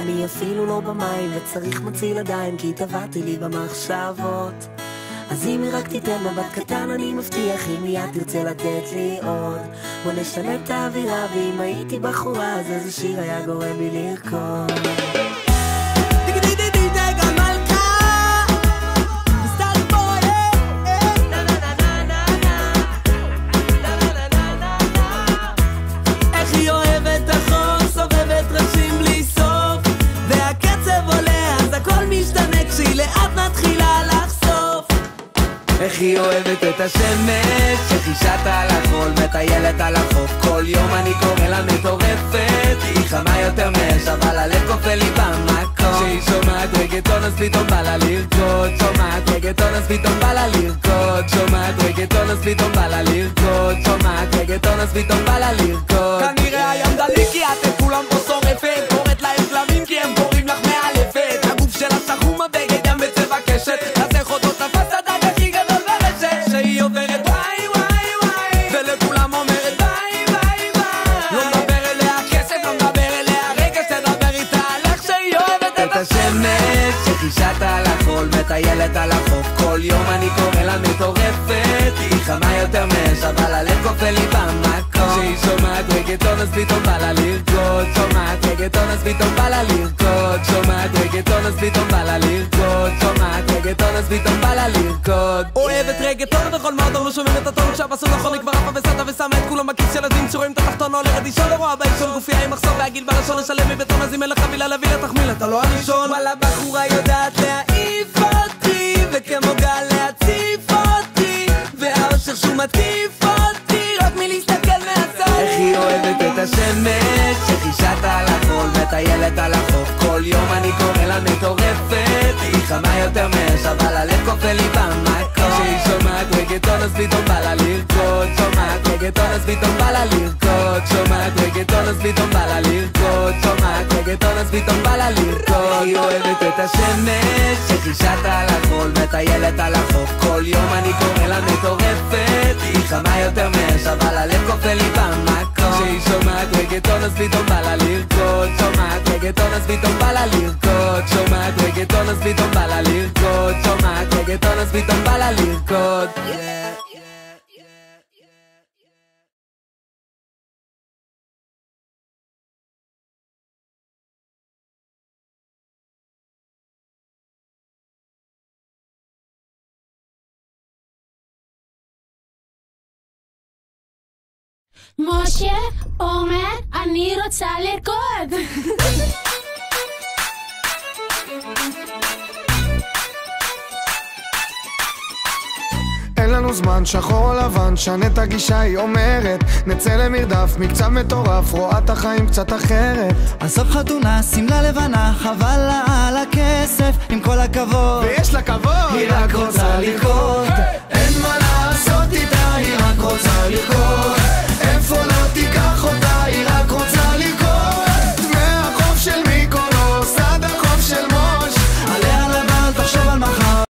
אני אפילו לא במים וצריך מציל עדיין, כי טבעתי לי במחשבות. אז אם רק תיתן מבט קטן אני מבטיח, אם מיד תרצה לתת לי עוד. בוא נשנה את האווירה, ואם הייתי בחורה אז איזה שיר היה גורם לי לרקוד. איך היא אוהבת את השמש, שחישת על החול, מטיילת על החוף. כל יום אני קורא לה מטורפת, היא חמה יותר מאש, אבל הלב קופא לי במקום. כשהיא שומעת רגטון אז פתאום בא לה לרקוד, שומעת רגטון אז פתאום בא לה לרקוד, שומעת רגטון אז פתאום בא לה לרקוד, שומעת רגטון אז פתאום בא לה לרקוד. כנראה היום דליק כי אתם כולם פה שורפת, קוראת להם כלבים כי הם קוראים לך מאלפת. הגוף שלה שחום הבגד ים בצבע קשת, אז איך אותו תפס הדג הכי גדול ברשת. שהיא עוברת וואי וואי וואי ולכולם אומרת ביי ביי ביי. לא מדבר אליה כסף, לא מדבר אליה רגש, תדבר איתה על איך שהיא אוהבת את השמש, שחישת על החול, מטיילת על החוף. כל יום אני קורא לה מטורפת, היא חמה יותר מאש, אבל הלב קופא לי במקום. כשהיא שומעת רגטון אז פתאום בא לה לרקוד, שומעת רגטון אז פתאום בא לה לרקוד, שומעת רגטון אז פתאום בא לה לרקוד, שומעת רגטון אז פתאום בא לה לרקוד. אוהבת רגטון בכל מועדון, לא שומעים את הטון כשהבסון נכון, היא כבר עפה וסתה ושמה את כולם בכיס של הדין, שרואים את התחתון עולה רדישון, לא רואה באישון גופיה עם מחסום והגיל בלשון, לשלם מבטון, אז אם אין לך חבילה להביא לתחמיל אתה לא הראשון. וואלה בחורה יודעת להעיף אותי, וכמו גל להציף אותי, והאושר שהוא מטיף אותי רק מלהסתכל מהצד. איך היא אוהבת את השמש, שחישת על החול, מטיילת על החוף. כל יום אני קורא לה מטורפת, היא חמה יותר מאש, אבל הלב קופא לי במקום. כשהיא שומעת רגטון אז פתאום בא לה לרקוד, שומעת רגטון אז פתאום בא לה לרקוד, שומעת רגטון אז פתאום בא לה לרקוד, שומעת רגטון אז פתאום בא לה לרקוד. היא אוהבת את השמש, שחישת על החול, מטיילת על החוף. כל יום אני קורא לה מטורפת, היא חמה יותר מאש, אבל הלב קופא לי במקום. כשהיא שומעת רגטון אז פתאום בא לה לרקוד, שומעת רגטון אז פתאום בא לה לרקוד, שומעת רגטון אז פתאום בא לה לרקוד, שומעת רגטון אז פתאום בא לה לרקוד. משה אומר אני רוצה לרקוד. אין לנו זמן, שחור או לבן, שנה את הגישה, היא אומרת נצא למרדף, מקצב מטורף, רואה את החיים קצת אחרת. עזוב חתונה, שמלה לבנה, חבל לה על הכסף, עם כל הכבוד ויש לה כבוד, היא רק רוצה לרקוד. אין מה לעשות איתה, היא רק רוצה לרקוד.